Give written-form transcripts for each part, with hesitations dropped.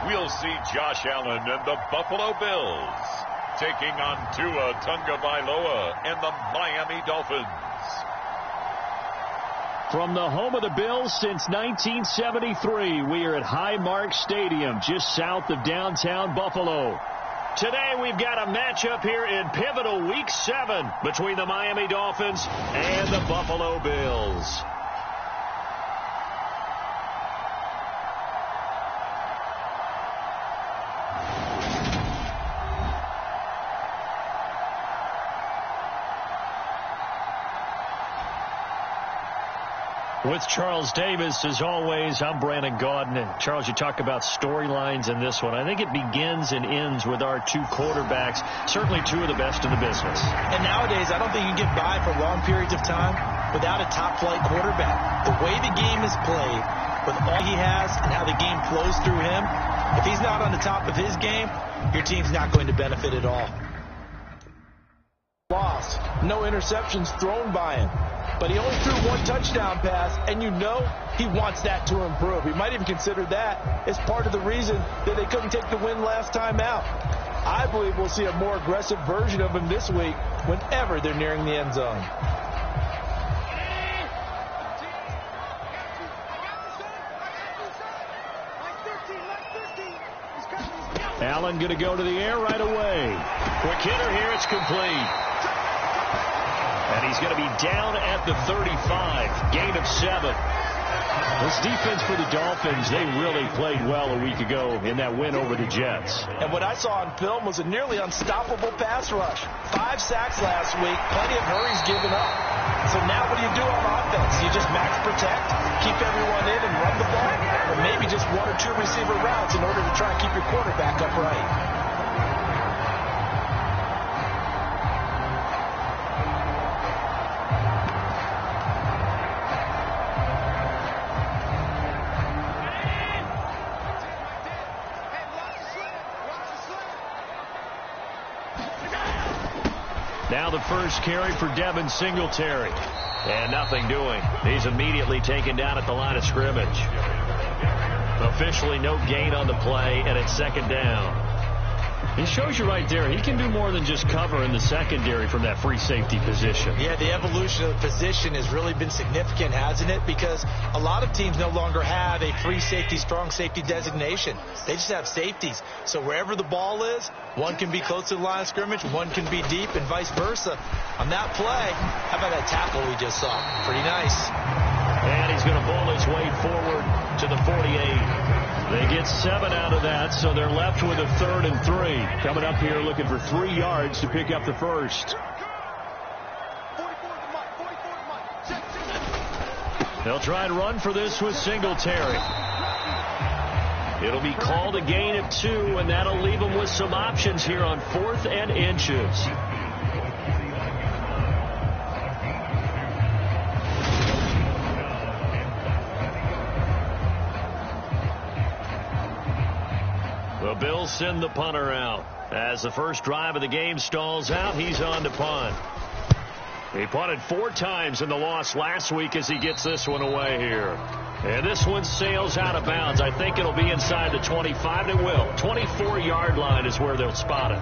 we'll see Josh Allen and the Buffalo Bills taking on Tua Tagovailoa and the Miami Dolphins. From the home of the Bills since 1973, we are at Highmark Stadium, just south of downtown Buffalo. Today we've got a matchup here in pivotal Week 7 between the Miami Dolphins and the Buffalo Bills. With Charles Davis, as always, I'm Brandon Gaudin. And Charles, you talk about storylines in this one. I think it begins and ends with our two quarterbacks, certainly two of the best in the business. And nowadays, I don't think you can get by for long periods of time without a top-flight quarterback. The way the game is played, with all he has and how the game flows through him, if he's not on the top of his game, your team's not going to benefit at all. Lost. No interceptions thrown by him. But he only threw one touchdown pass, and you know he wants that to improve. He might even consider that as part of the reason that they couldn't take the win last time out. I believe we'll see a more aggressive version of him this week whenever they're nearing the end zone. Allen going to go to the air right away. Quick hitter here, it's complete. And he's going to be down at the 35, gain of 7. This defense for the Dolphins, they really played well a week ago in that win over the Jets. And what I saw on film was a nearly unstoppable pass rush. 5 sacks last week, plenty of hurries given up. So now what do you do on offense? You just max protect, keep everyone in and run the ball, or maybe just 1 or 2 receiver routes in order to try and keep your quarterback upright. Now the first carry for Devin Singletary. And nothing doing. He's immediately taken down at the line of scrimmage. Officially no gain on the play, and it's second down. He shows you right there, he can do more than just cover in the secondary from that free safety position. Yeah, the evolution of the position has really been significant, hasn't it? Because a lot of teams no longer have a free safety, strong safety designation. They just have safeties. So wherever the ball is, one can be close to the line of scrimmage, one can be deep, and vice versa. On that play, how about that tackle we just saw? Pretty nice. And he's going to bowl his way forward to the 48. They get 7 out of that, so they're left with a 3rd and 3. Coming up here looking for 3 yards to pick up the first. They'll try and run for this with Singletary. It'll be called a gain of 2, and that'll leave them with some options here on 4th and inches. The Bills send the punter out. As the first drive of the game stalls out, he's on to punt. He punted 4 times in the loss last week as he gets this one away here. And this one sails out of bounds. I think it'll be inside the 25. It will. 24-yard line is where they'll spot it.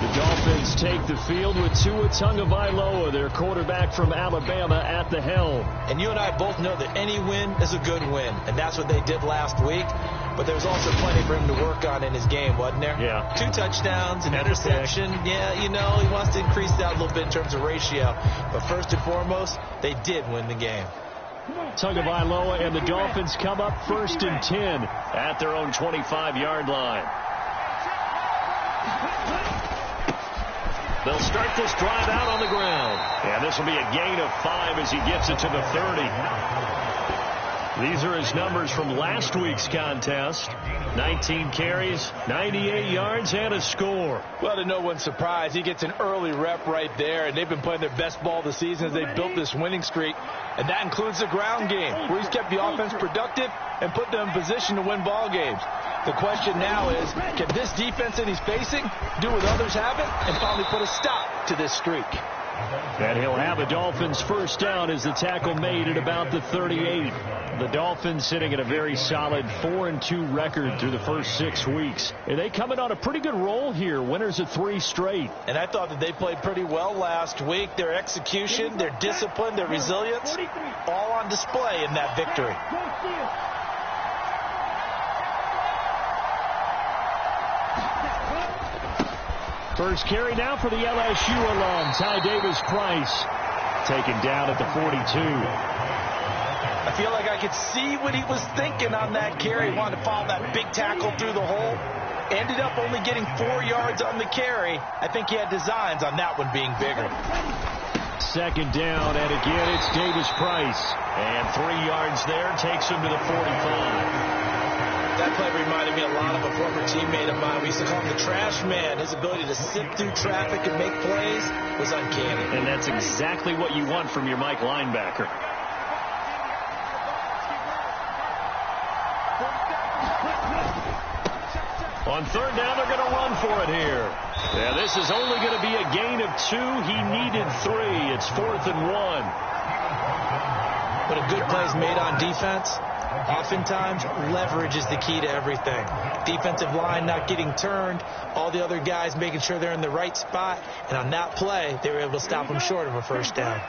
The Dolphins take the field with Tua Tagovailoa, their quarterback from Alabama, at the helm. And you and I both know that any win is a good win, and that's what they did last week. But there's also plenty for him to work on in his game, wasn't there? Yeah. 2 touchdowns, an interception. Yeah, you know, he wants to increase that a little bit in terms of ratio. But first and foremost, they did win the game. Tagovailoa and the Dolphins come up 1st and 10 at their own 25-yard line. They'll start this drive out on the ground. And this will be a gain of 5 as he gets it to the 30. These are his numbers from last week's contest. 19 carries, 98 yards, and a score. Well, to no one's surprise, he gets an early rep right there, and they've been playing their best ball this season as they've built this winning streak. And that includes the ground game, where he's kept the offense productive and put them in position to win ball games. The question now is, can this defense that he's facing do what others haven't and finally put a stop to this streak? And he'll have a Dolphins first down as the tackle made at about the 38. The Dolphins sitting at a very solid 4-2 record through the first 6 weeks. And they coming on a pretty good roll here. Winners of 3 straight. And I thought that they played pretty well last week. Their execution, their discipline, their resilience, all on display in that victory. First carry now for the LSU alum, Ty Davis-Price, taken down at the 42. I feel like I could see what he was thinking on that carry. He wanted to follow that big tackle through the hole. Ended up only getting 4 yards on the carry. I think he had designs on that one being bigger. Second down, and again it's Davis-Price. And 3 yards there takes him to the 45. That play reminded me a lot of a former teammate of mine. We used to call him the trash man. His ability to sift through traffic and make plays was uncanny. And that's exactly what you want from your Mike linebacker. On third down, they're going to run for it here. Yeah, this is only going to be a gain of 2. He needed 3. It's 4th and 1. But a good play is made on defense. Oftentimes, leverage is the key to everything. Defensive line not getting turned, all the other guys making sure they're in the right spot, and on that play, they were able to stop them short of a first down.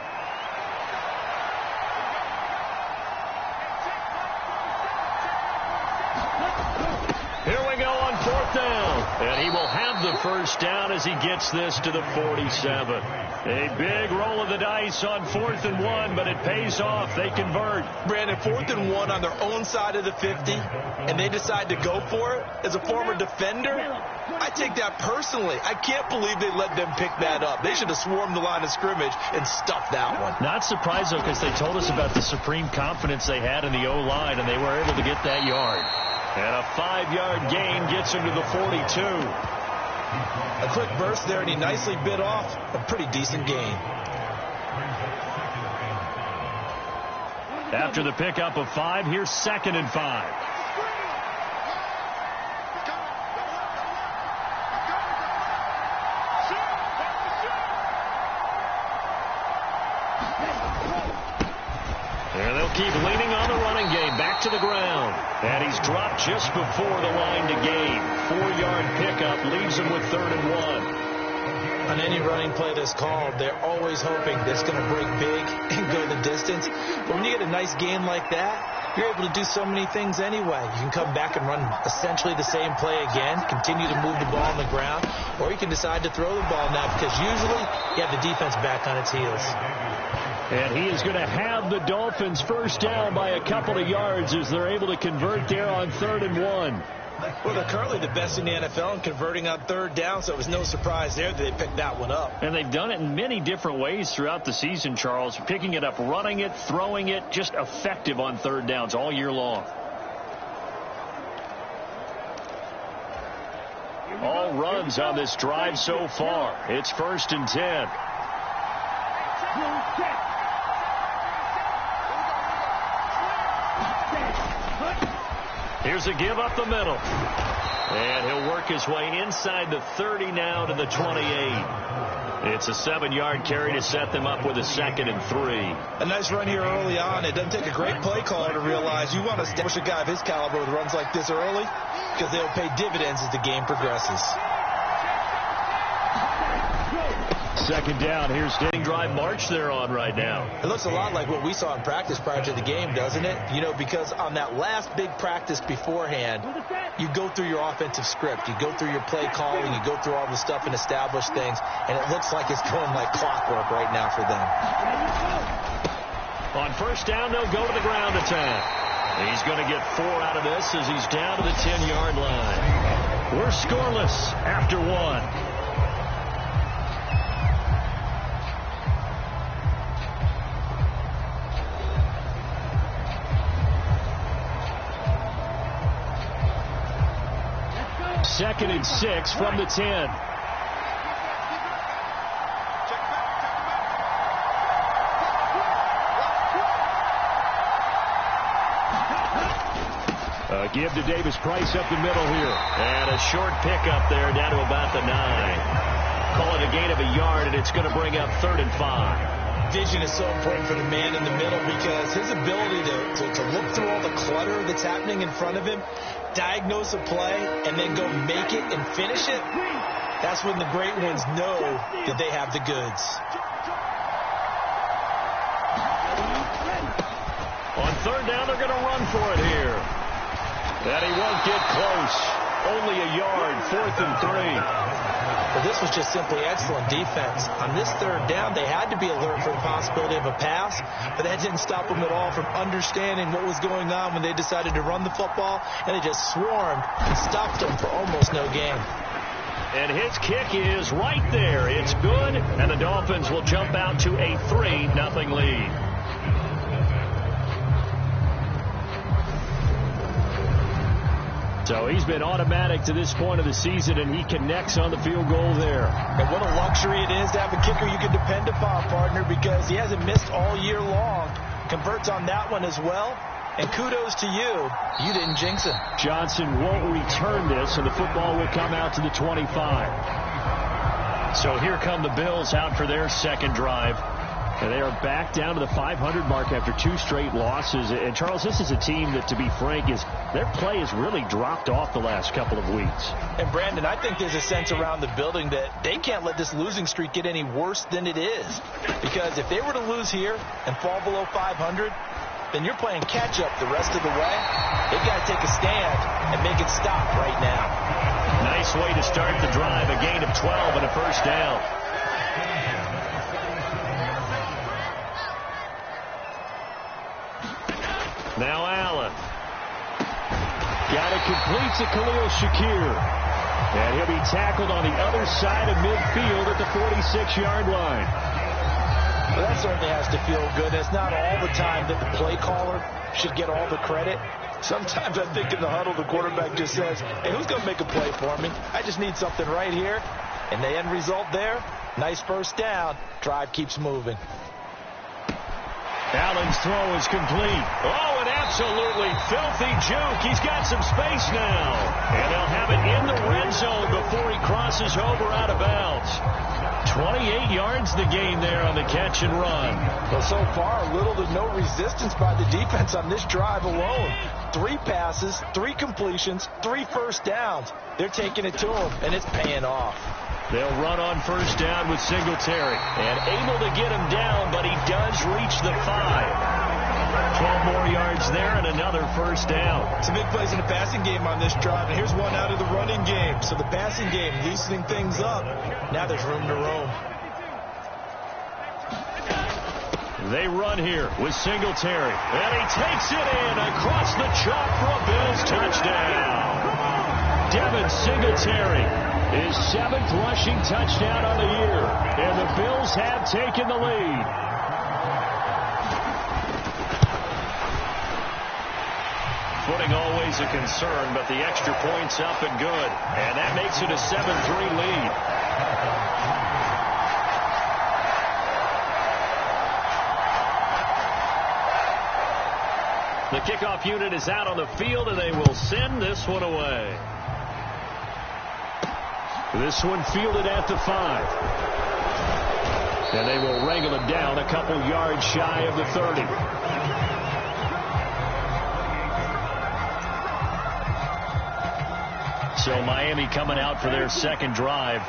Here we go on 4th down, and he will have the first down as he gets this to the 47. A big roll of the dice on 4th and 1, but it pays off. They convert. Brandon, 4th and 1 on their own side of the 50, and they decide to go for it. As a former defender, I take that personally. I can't believe they let them pick that up. They should have swarmed the line of scrimmage and stuffed that one. Not surprised, though, because they told us about the supreme confidence they had in the O-line, and they were able to get that yard. And a 5-yard gain gets him to the 42. A quick burst there, and he nicely bit off a pretty decent gain. After the pickup of 5, here's 2nd and 5. And they'll keep leaning on the running game. Back to the ground. And he's dropped just before the line to gain. 4-yard pickup leaves him with 3rd and 1. On any running play that's called, they're always hoping that it's going to break big and go the distance. But when you get a nice gain like that, you're able to do so many things anyway. You can come back and run essentially the same play again, continue to move the ball on the ground, or you can decide to throw the ball now because usually you have the defense back on its heels. And he is going to have the Dolphins first down by a couple of yards as they're able to convert there on 3rd and 1. Well, they're currently the best in the NFL in converting on 3rd down, so it was no surprise there that they picked that one up. And they've done it in many different ways throughout the season, Charles. Picking it up, running it, throwing it, just effective on 3rd downs all year long. All runs on this drive so far. It's 1st and 10. Here's a give up the middle. And he'll work his way inside the 30 now to the 28. It's a 7-yard carry to set them up with a 2nd and 3. A nice run here early on. It doesn't take a great play caller to realize you want to establish a guy of his caliber with runs like this early because they'll pay dividends as the game progresses. 2nd down. Here's Standing Drive March they're on right now. It looks a lot like what we saw in practice prior to the game, doesn't it? You know, because on that last big practice beforehand, you go through your offensive script. You go through your play calling. You go through all the stuff and establish things. And it looks like it's going like clockwork right now for them. On first down, they'll go to the ground attack. He's going to get 4 out of this as he's down to the 10-yard line. We're scoreless after 1. Second and 6 from the 10. Give to Davis-Price up the middle here. And a short pickup there down to about the 9. Call it a gain of a yard, and it's going to bring up 3rd and 5. Vision is so important for the man in the middle because his ability to look through all the clutter that's happening in front of him, diagnose a play, and then go make it and finish it, that's when the great ones know that they have the goods. On 3rd down, they're going to run for it here. And he won't get close. Only a yard, 4th and 3. Well, this was just simply excellent defense. On this 3rd down, they had to be alert for the possibility of a pass, but that didn't stop them at all from understanding what was going on when they decided to run the football, and they just swarmed and stopped them for almost no gain. And his kick is right there. It's good, and the Dolphins will jump out to a 3-0 lead. So he's been automatic to this point of the season, and he connects on the field goal there. And what a luxury it is to have a kicker you can depend upon, partner, because he hasn't missed all year long. Converts on that one as well. And kudos to you. You didn't jinx him. Johnson won't return this, and the football will come out to the 25. So here come the Bills out for their second drive. And they are back down to the 500 mark after 2 straight losses. And, Charles, this is a team that, to be frank, their play has really dropped off the last couple of weeks. And, Brandon, I think there's a sense around the building that they can't let this losing streak get any worse than it is. Because if they were to lose here and fall below 500, then you're playing catch-up the rest of the way. They've got to take a stand and make it stop right now. Nice way to start the drive. A gain of 12 and a 1st down. Now Allen. Got it complete to Khalil Shakir. And he'll be tackled on the other side of midfield at the 46-yard line. Well, that certainly has to feel good. It's not all the time that the play caller should get all the credit. Sometimes I think in the huddle the quarterback just says, hey, who's going to make a play for me? I just need something right here. And the end result there, nice 1st down. Drive keeps moving. Allen's throw is complete. Oh, an absolutely filthy juke. He's got some space now. And they'll have it in the red zone before he crosses over out of bounds. 28 yards the gain there on the catch and run. Well, so far, little to no resistance by the defense on this drive alone. 3 passes, 3 completions, 3 1st downs. They're taking it to him, and it's paying off. They'll run on 1st down with Singletary. And able to get him down, but he does reach the 5. 12 more yards there and another 1st down. Some big plays in the passing game on this drive, and here's one out of the running game. So the passing game loosening things up. Now there's room to roam. They run here with Singletary. And he takes it in across the chalk for a Bills touchdown. Devin Singletary, his 7th rushing touchdown on the year. And the Bills have taken the lead. Footing always a concern, but the extra point's up and good. And that makes it a 7-3 lead. The kickoff unit is out on the field, and they will send this one away. This one fielded at the 5. And they will wrangle it down a couple yards shy of the 30. So Miami coming out for their second drive.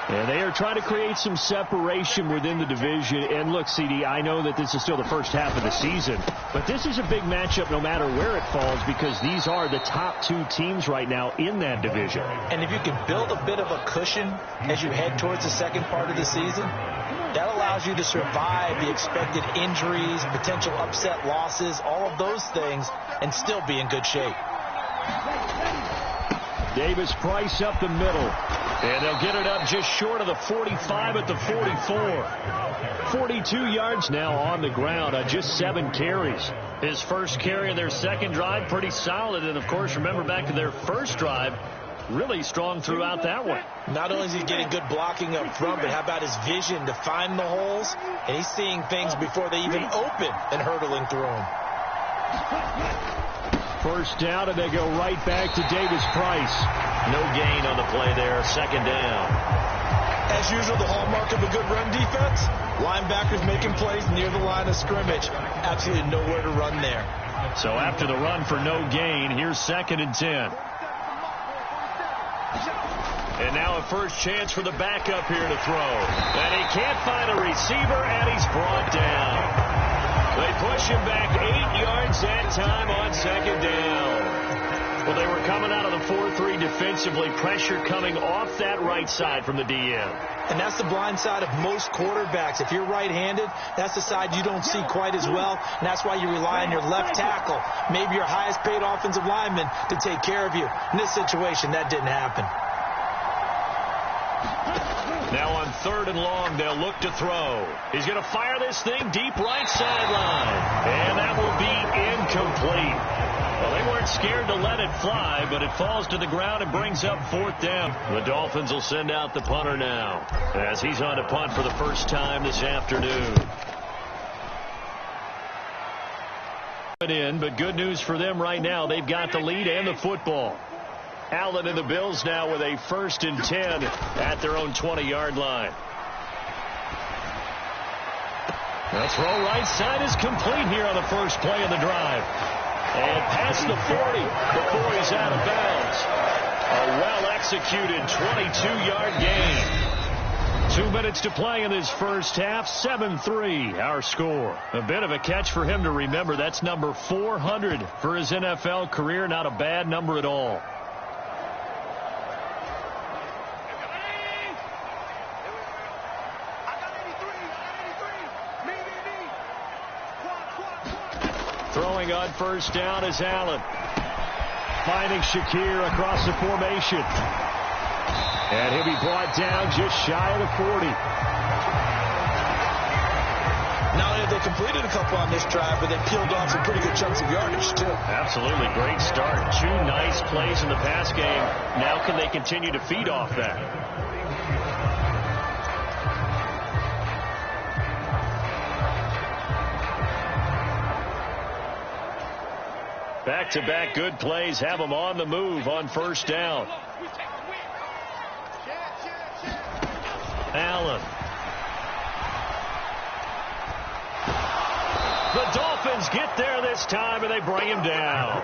And they are trying to create some separation within the division. And look, CD, I know that this is still the first half of the season, but this is a big matchup no matter where it falls because these are the top 2 teams right now in that division. And if you can build a bit of a cushion as you head towards the second part of the season, that allows you to survive the expected injuries, potential upset losses, all of those things, and still be in good shape. Davis Price up the middle. And they'll get it up just short of the 45 at the 44. 42 yards now on the ground on just 7 carries. His first carry of their second drive, pretty solid. And, of course, remember back to their first drive, really strong throughout that one. Not only is he getting good blocking up front, but how about his vision to find the holes? And he's seeing things before they even open and hurtling through them. First down, and they go right back to Davis Price. No gain on the play there, second down. As usual, the hallmark of a good run defense, linebackers making plays near the line of scrimmage. Absolutely nowhere to run there. So after the run for no gain, here's 2nd and 10. And now a first chance for the backup here to throw. And he can't find a receiver, and he's brought down. They push him back 8 yards that time on 2nd down. Well, they were coming out of the 4-3 defensively. Pressure coming off that right side from the DM. And that's the blind side of most quarterbacks. If you're right-handed, that's the side you don't see quite as well. And that's why you rely on your left tackle, maybe your highest-paid offensive lineman, to take care of you. In this situation, that didn't happen. Now on 3rd and long, they'll look to throw. He's going to fire this thing deep right sideline. And that will be incomplete. Well, they weren't scared to let it fly, but it falls to the ground and brings up 4th down. The Dolphins will send out the punter now, as he's on to punt for the first time this afternoon. But good news for them right now. They've got the lead and the football. Allen and the Bills now with a 1st and 10 at their own 20-yard line. The throw right side is complete here on the first play of the drive. And past the 40 before he's out of bounds. A well-executed 22-yard gain. 2 minutes to play in this first half. 7-3 our score. A bit of a catch for him to remember. That's number 400 for his NFL career. Not a bad number at all. Throwing on first down is Allen. Finding Shakir across the formation. And he'll be brought down just shy of the 40. Not only have they completed a couple on this drive, but they peeled off some pretty good chunks of yardage, too. Absolutely. Great start. 2 nice plays in the pass game. Now can they continue to feed off that? Back-to-back good plays have them on the move on first down. Allen. The Dolphins get there this time, and they bring him down.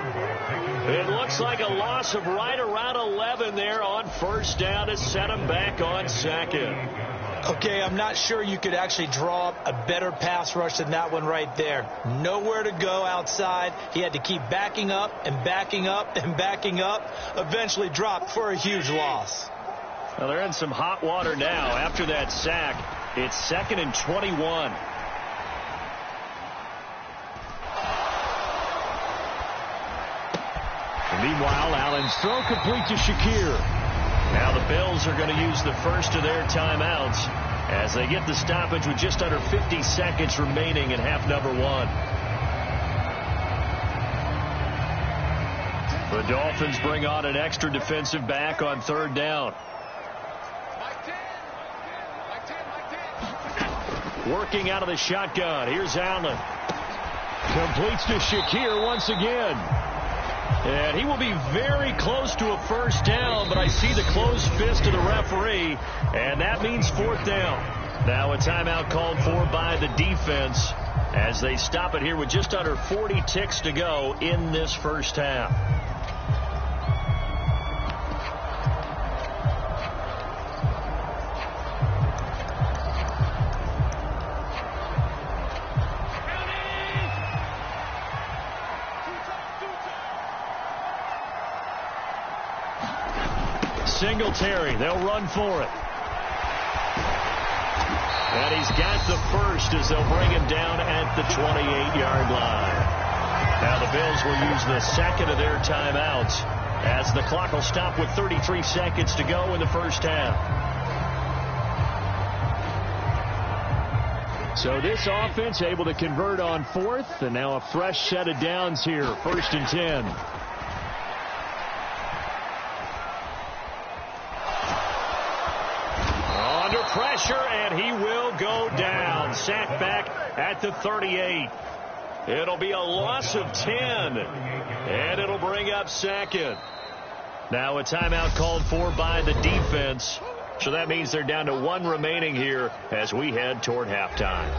It looks like a loss of right around 11 there on first down to set him back on 2nd. Okay, I'm not sure you could actually draw up a better pass rush than that one right there. Nowhere to go outside. He had to keep backing up and backing up and backing up. Eventually dropped for a huge loss. Well, they're in some hot water now. After that sack, it's 2nd and 21. Meanwhile, Allen's throw complete to Shakir. Now the Bills are going to use the first of their timeouts as they get the stoppage with just under 50 seconds remaining in half number 1. The Dolphins bring on an extra defensive back on 3rd down. Working out of the shotgun. Here's Allen. Completes to Shakir once again. And he will be very close to a first down, but I see the closed fist of the referee, and that means 4th down. Now a timeout called for by the defense as they stop it here with just under 40 ticks to go in this first half. Singletary, they'll run for it. And he's got the first as they'll bring him down at the 28-yard line. Now the Bills will use the second of their timeouts as the clock will stop with 33 seconds to go in the first half. So this offense able to convert on 4th, and now a fresh set of downs here, 1st and 10. Pressure, and he will go down. Sacked back at the 38. It'll be a loss of 10, and it'll bring up 2nd. Now a timeout called for by the defense So that means they're down to 1 remaining here as we head toward halftime.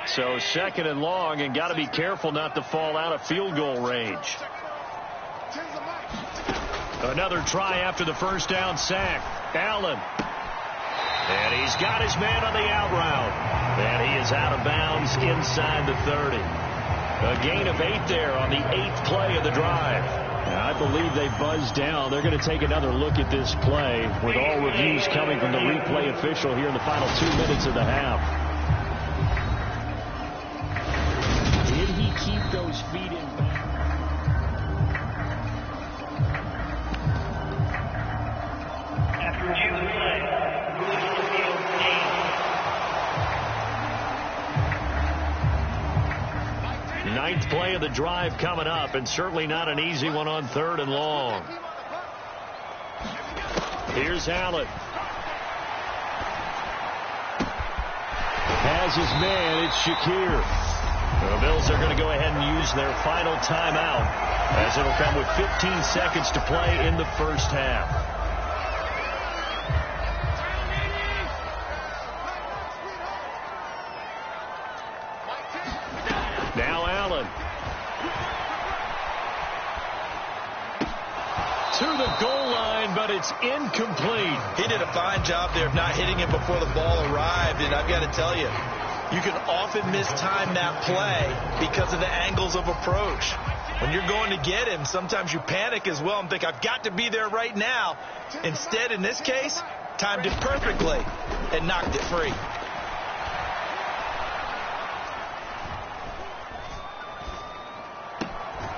So 2nd and long, and got to be careful not to fall out of field goal range. Another try after the first down sack. Allen. And he's got his man on the out route. And he is out of bounds inside the 30. A gain of 8 there on the 8th play of the drive. And I believe they buzzed down. They're going to take another look at this play with all reviews coming from the replay official here in the final 2 minutes of the half. Did he keep those feet in bounds? Ninth play of the drive coming up, and certainly not an easy one on 3rd and long. Here's Allen. Has his man, it's Shakir. The Bills are going to go ahead and use their final timeout, as it'll come with 15 seconds to play in the first half. Now Allen. To the goal line, but it's incomplete. He did a fine job there of not hitting it before the ball arrived, and I've got to tell you, you can often mistime that play because of the angles of approach. When you're going to get him, sometimes you panic as well and think, I've got to be there right now. Instead, in this case, timed it perfectly and knocked it free.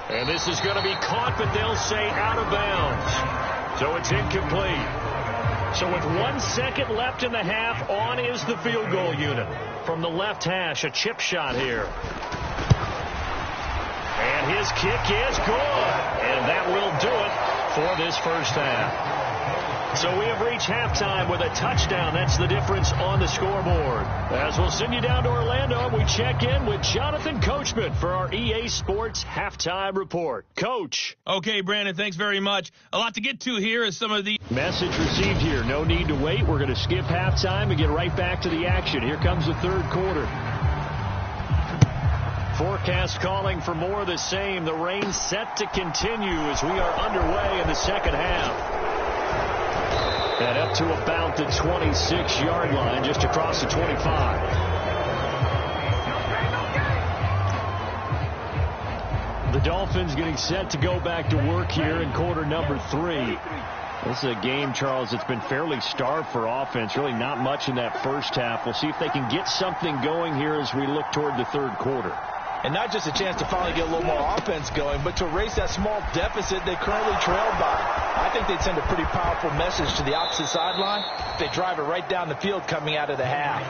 And this is going to be caught, but they'll say out of bounds. So it's incomplete. So with 1 second left in the half, on is the field goal unit. From the left hash, a chip shot here. And his kick is good. And that will do it for this first half. So we have reached halftime with a touchdown. That's the difference on the scoreboard. As we'll send you down to Orlando, we check in with Jonathan Coachman for our EA Sports Halftime Report. Coach. Okay, Brandon, thanks very much. A lot to get to here is some of the Message received here. No need to wait. We're going to skip halftime and get right back to the action. Here comes the 3rd quarter. Forecast calling for more of the same. The rain set to continue as we are underway in the second half. And up to about the 26-yard line, just across the 25. The Dolphins getting set to go back to work here in quarter number 3. This is a game, Charles, that's been fairly starved for offense. Really not much in that first half. We'll see if they can get something going here as we look toward the 3rd quarter. And not just a chance to finally get a little more offense going, but to erase that small deficit they currently trailed by. I think they'd send a pretty powerful message to the opposite sideline if they drive it right down the field coming out of the half.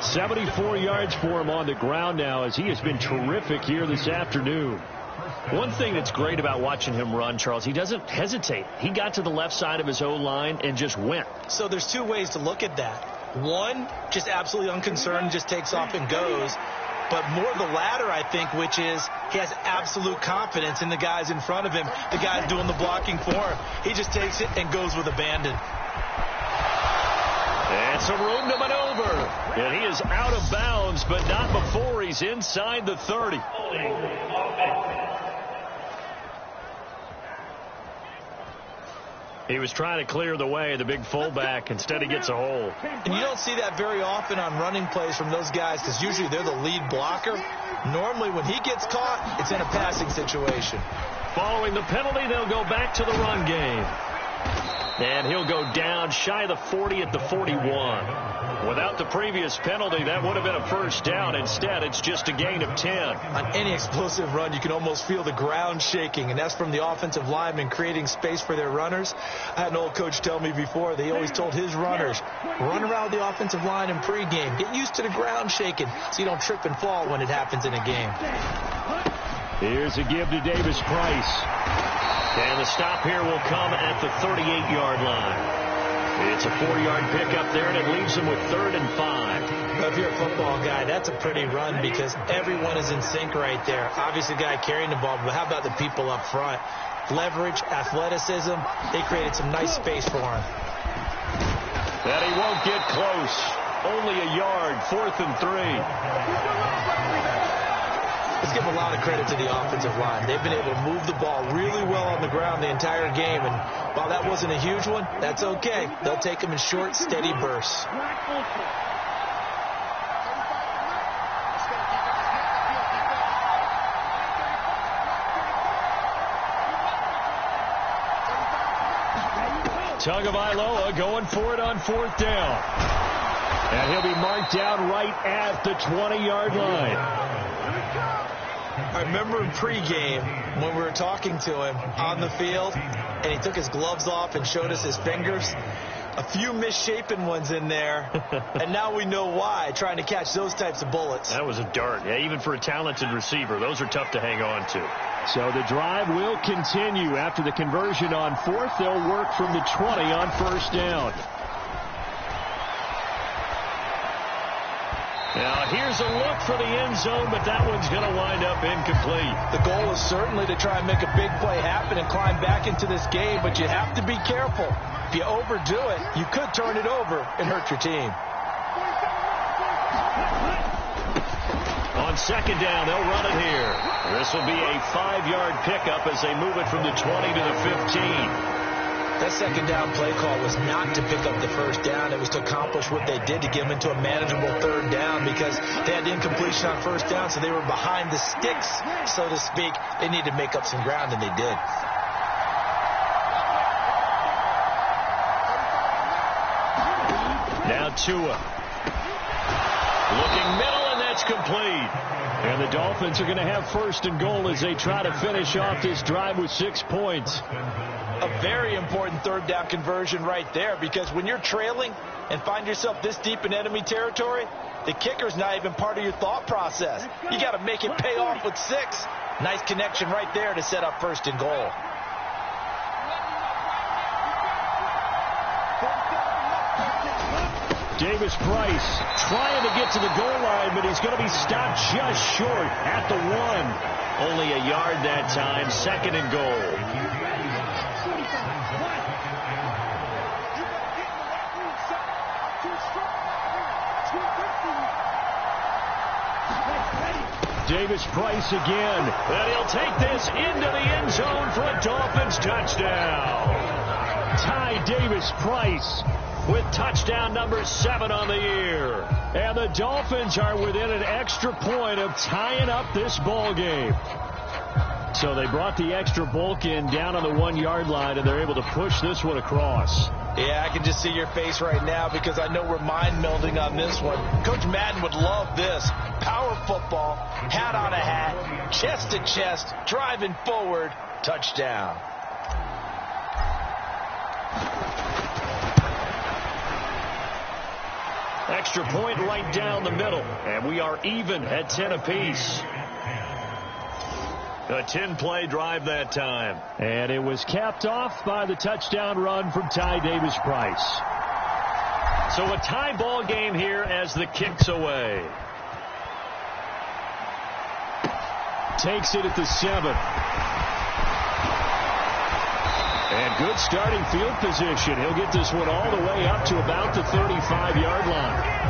74 yards for him on the ground now as he has been terrific here this afternoon. One thing that's great about watching him run, Charles, he doesn't hesitate. He got to the left side of his O-line and just went. So there's 2 ways to look at that. One, just absolutely unconcerned, just takes off and goes. But more the latter, I think, which is he has absolute confidence in the guys in front of him, the guys doing the blocking for him. He just takes it and goes with abandon. And some room to maneuver. And he is out of bounds, but not before he's inside the 30. He was trying to clear the way, the big fullback. Instead, he gets a hole. And you don't see that very often on running plays from those guys because usually they're the lead blocker. Normally, when he gets caught, it's in a passing situation. Following the penalty, they'll go back to the run game. And he'll go down shy of the 40 at the 41. Without the previous penalty, that would have been a first down. Instead, it's just a gain of 10. On any explosive run, you can almost feel the ground shaking, and that's from the offensive linemen creating space for their runners. I had an old coach tell me before, they always told his runners, run around the offensive line in pregame. Get used to the ground shaking so you don't trip and fall when it happens in a game. Here's a give to Davis Price. And the stop here will come at the 38-yard line. It's a 4-yard pickup there, and it leaves them with 3rd and 5. If you're a football guy, that's a pretty run because everyone is in sync right there. Obviously, the guy carrying the ball, but how about the people up front? Leverage, athleticism, they created some nice space for him. And he won't get close. Only a yard, 4th and 3. Let's give a lot of credit to the offensive line. They've been able to move the ball really well on the ground the entire game, and while that wasn't a huge one, that's okay. They'll take them in short, steady bursts. Tagovailoa going for it on 4th down. And he'll be marked down right at the 20-yard line. I remember in pregame when we were talking to him on the field, and he took his gloves off and showed us his fingers. A few misshapen ones in there, and now we know why, trying to catch those types of bullets. That was a dart. Yeah, even for a talented receiver, those are tough to hang on to. So the drive will continue. After the conversion on 4th, they'll work from the 20 on 1st down. Now, here's a look for the end zone, but that one's going to wind up incomplete. The goal is certainly to try and make a big play happen and climb back into this game, but you have to be careful. If you overdo it, you could turn it over and hurt your team. On 2nd down, they'll run it here. This will be a 5-yard pickup as they move it from the 20 to the 15. That 2nd down play call was not to pick up the 1st down. It was to accomplish what they did to get them into a manageable 3rd down because they had the incompletion on 1st down, so they were behind the sticks, so to speak. They needed to make up some ground, and they did. Now Tua. Looking middle, and that's complete. And the Dolphins are going to have 1st and goal as they try to finish off this drive with 6 points. A very important 3rd down conversion right there because when you're trailing and find yourself this deep in enemy territory, the kicker's not even part of your thought process. You got to make it pay off with 6. Nice connection right there to set up 1st and goal. Davis Price trying to get to the goal line, but he's going to be stopped just short at the 1. Only a yard that time, 2nd and goal. Davis Price again. And he'll take this into the end zone for a Dolphins touchdown. Ty Davis Price with touchdown number 7 on the year. And the Dolphins are within an extra point of tying up this ball game. So they brought the extra bulk in down on the 1-yard line, and they're able to push this one across. Yeah, I can just see your face right now because I know we're mind melding on this one. Coach Madden would love this. Power football, hat on a hat, chest to chest, driving forward, touchdown. Extra point right down the middle, and we are even at 10 apiece. A 10-play drive that time. And it was capped off by the touchdown run from Ty Davis Price. So a tie ball game here as the kick's away. Takes it at the 7. And good starting field position. He'll get this one all the way up to about the 35-yard line.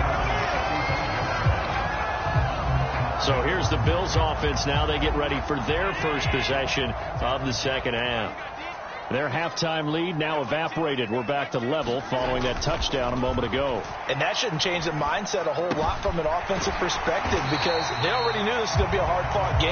So here's the Bills offense now. They get ready for their first possession of the 2nd half. Their halftime lead now evaporated. We're back to level following that touchdown a moment ago. And that shouldn't change the mindset a whole lot from an offensive perspective because they already knew this was going to be a hard-fought game.